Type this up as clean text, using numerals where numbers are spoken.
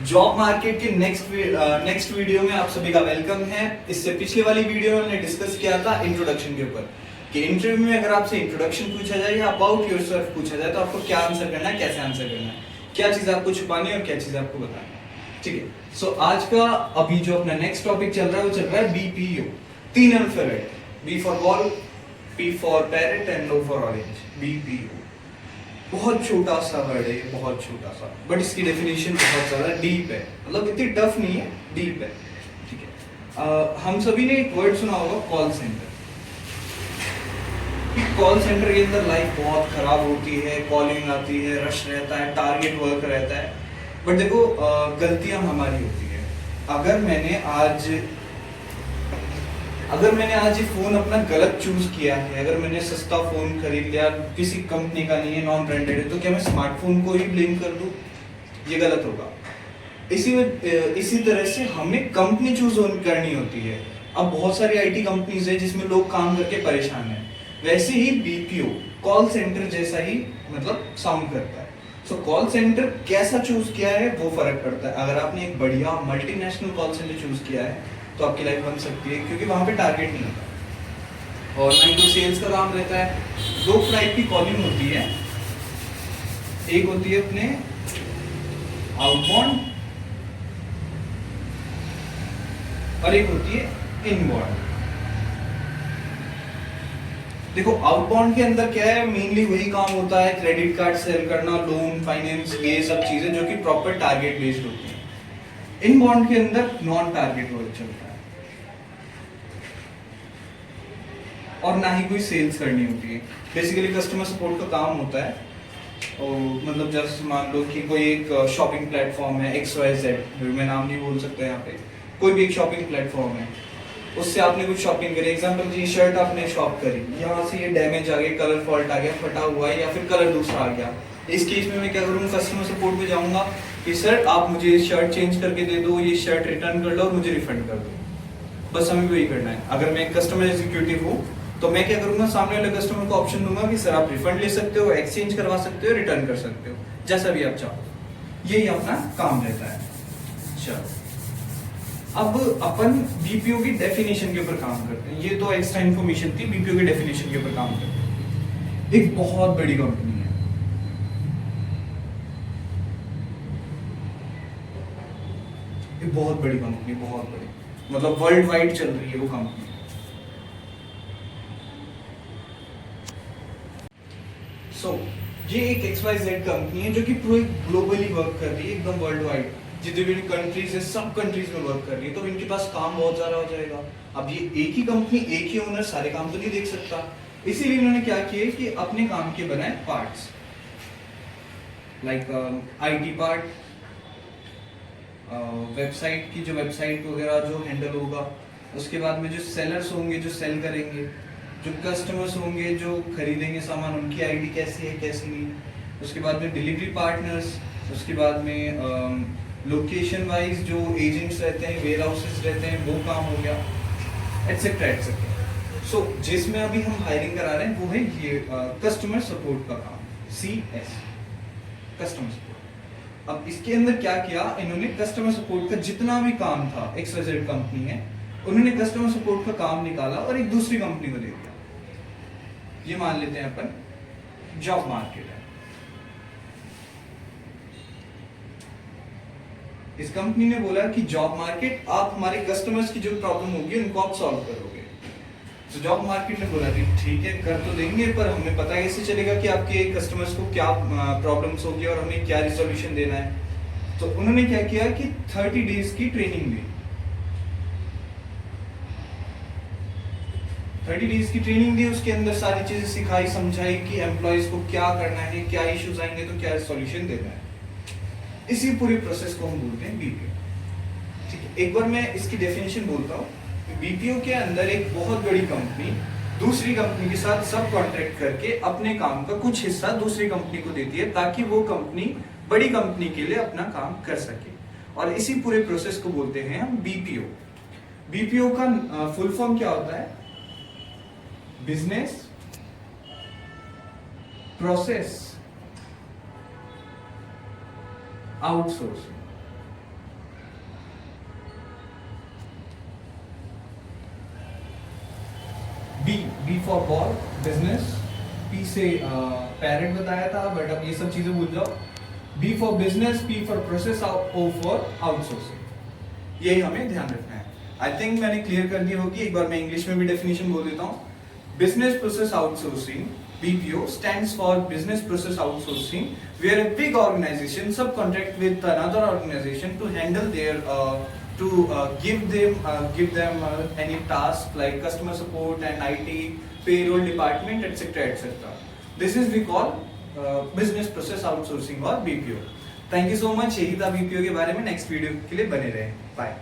Job market के next video में आप सभी का वेलकम है। इससे पिछले वाली वीडियो में हमने डिस्कस किया था इंट्रोडक्शन के ऊपर कि इंटरव्यू में अगर आपसे इंट्रोडक्शन पूछा जाए या अबाउट योरसेल्फ पूछा जाए तो आपको क्या आंसर करना है, कैसे आंसर करना है, क्या चीज आपको छुपानी है और क्या चीज आपको बतानी है। ठीक है, सो आज का अभी जो अपना नेक्स्ट टॉपिक चल रहा है वो चल रहा है BPO. 3 alphabet, B for ball, P for parrot and O for orange. BPO बहुत छोटा सा वर्ड है, बहुत छोटा सा, बट इसकी डेफिनेशन बहुत ज्यादा डीप है। मतलब इतनी टफ नहीं है, डीप है। ठीक है, हम सभी ने एक वर्ड सुना होगा, कॉल सेंटर। कॉल सेंटर के अंदर लाइफ बहुत खराब होती है, कॉलिंग आती है, रश रहता है, टारगेट वर्क रहता है। बट देखो गलतियां हमारी होती है। अगर मैंने आज ये फोन अपना गलत चूज किया है, अगर मैंने सस्ता फोन खरीद लिया, किसी कंपनी का नहीं है, नॉन ब्रांडेड है, तो क्या मैं स्मार्टफोन को ही ब्लेम कर दूं? ये गलत होगा। इसी तरह से हमें कंपनी चूज करनी होती है। अब बहुत सारी आईटी कंपनीज है जिसमें लोग काम करके परेशान हैं। वैसे ही बीपीओ कॉल सेंटर जैसा ही मतलब साउंड करता है। सो कॉल सेंटर कैसा चूज किया है वो फर्क पड़ता है। अगर आपने एक बढ़िया मल्टीनेशनल कॉल सेंटर चूज किया है तो आपकी लाइफ बन सकती है, क्योंकि वहां पे टारगेट नहीं होता और ना ही तो सेल्स का काम रहता है। 2 टाइप की कॉलिंग होती है, एक होती है अपने आउटबाउंड और एक होती है इनबाउंड। देखो आउटबाउंड के अंदर क्या है, मेनली वही काम होता है, क्रेडिट कार्ड सेल करना, लोन, फाइनेंस, ये सब चीजें जो कि प्रॉपर टारगेट बेस्ड होती है। इनबाउंड के अंदर नॉन टारगेट वर्क चलता है और ना ही कोई सेल्स करनी होती है। बेसिकली कस्टमर सपोर्ट का काम होता है। और मतलब जस्ट मान लो कि कोई एक शॉपिंग प्लेटफॉर्म है XYZ, मैं नाम नहीं बोल सकता यहाँ पे, कोई भी एक शॉपिंग प्लेटफॉर्म है, उससे आपने कुछ शॉपिंग करी। एग्जांपल जी, शर्ट आपने शॉप करी, यहाँ से ये डैमेज आ गया, कलर फॉल्ट आ गया, फटा हुआ है या फिर कलर दूसरा आ गया। इस केस में मैं क्या करूँगा, कस्टमर सपोर्ट पे जाऊंगा कि सर आप मुझे ये शर्ट चेंज करके दे दो, ये शर्ट रिटर्न कर लो और मुझे रिफंड कर दो। बस हमें वही करना है। अगर मैं एक कस्टमर एग्जीक्यूटिव हूँ तो मैं क्या करूंगा, सामने वाले कस्टमर को ऑप्शन दूंगा कि सर आप रिफंड ले सकते हो, एक्सचेंज करवा सकते हो, रिटर्न कर सकते हो, जैसा भी आप चाहो। यही अपना काम रहता है। चलो अब अपन बीपीओ की डेफिनेशन के ऊपर काम करते हैं। ये तो एक्स्ट्रा इन्फॉर्मेशन थी, बीपीओ की डेफिनेशन के ऊपर काम करते हैं। एक बहुत बड़ी कंपनी है, एक बहुत बड़ी कंपनी, बहुत बड़ी, मतलब वर्ल्ड वाइड चल रही है वो कंपनी। ये एक XYZ कंपनी है जो कि पूरे ग्लोबली वर्क कर रही है, एकदम वर्ल्ड वाइड। जितने भी कंट्रीज है सब कंट्रीज में वर्क कर रही है, तो इनके पास काम बहुत ज्यादा हो जाएगा। अब ये एक ही कंपनी, एक ही ओनर सारे काम तो नहीं देख सकता, इसीलिए इन्होंने क्या किया कि अपने काम के बनाए parts, like IT part, website की जो वेबसाइट वगैरह जो हैंडल होगा, उसके बाद में जो सेलर्स होंगे जो सेल करेंगे, जो कस्टमर्स होंगे जो खरीदेंगे सामान, उनकी आईडी कैसी है कैसी नहीं, उसके बाद में डिलीवरी पार्टनर्स, उसके बाद में लोकेशन वाइज जो एजेंट्स रहते हैं, वेयर हाउसेस रहते हैं, वो काम हो गया, एटसेट्रा एटसेट्रा। सो जिसमें अभी हम हायरिंग करा रहे हैं वो है ये कस्टमर सपोर्ट का काम, CS, कस्टमर सपोर्ट। अब इसके अंदर क्या किया इन्होंने, कस्टमर सपोर्ट का जितना भी काम था, XYZ कंपनी है, उन्होंने कस्टमर सपोर्ट का काम निकाला और एक दूसरी कंपनी को दे दिया। ये मान लेते हैं अपन जॉब मार्केट है। इस कंपनी ने बोला कि जॉब मार्केट, आप हमारे कस्टमर्स की जो प्रॉब्लम होगी उनको आप सॉल्व करोगे। तो जॉब मार्केट ने बोला कि ठीक है कर तो देंगे, पर हमें पता कैसे चलेगा कि आपके कस्टमर्स को क्या प्रॉब्लम्स होगी और हमें क्या रिजोल्यूशन देना है। तो उन्होंने क्या किया कि 30 डेज की ट्रेनिंग दी। 30 डेज की ट्रेनिंग दी, उसके अंदर सारी चीजें सिखाई, समझाई कि एम्प्लॉयज को क्या करना है, क्या इश्यूज आएंगे तो क्या सॉल्यूशन देना है। इसी पूरी प्रोसेस को हम बोलते हैं बीपीओ। ठीक है, एक बार मैं इसकी डेफिनेशन बोलता हूँ। बीपीओ के अंदर एक बहुत बड़ी कंपनी दूसरी कंपनी के साथ सब कॉन्ट्रैक्ट करके अपने काम का कुछ हिस्सा दूसरी कंपनी को देती है, ताकि वो कंपनी बड़ी कंपनी के लिए अपना काम कर सके। और इसी पूरे प्रोसेस को बोलते हैं हम बीपीओ। बीपीओ का फुल फॉर्म क्या होता है? Business process outsourcing. For ball business, P से पैरेंट बताया था, बट अब ये सब चीजें भूल जाओ. B for business, P for process, O for outsourcing. यही हमें ध्यान रखना है. आई थिंक मैंने क्लियर कर दी होगी. एक बार मैं इंग्लिश में भी डेफिनेशन बोल देता हूँ. Business process outsourcing, BPO, stands for Business Process Outsourcing, where a big organization subcontract with another organization to handle their give them any task like customer support and IT, payroll department, etc. etc. This is we call business process outsourcing or BPO. Thank you so much. यही था BPO के बारे में. Next video के लिए बने रहें. Bye.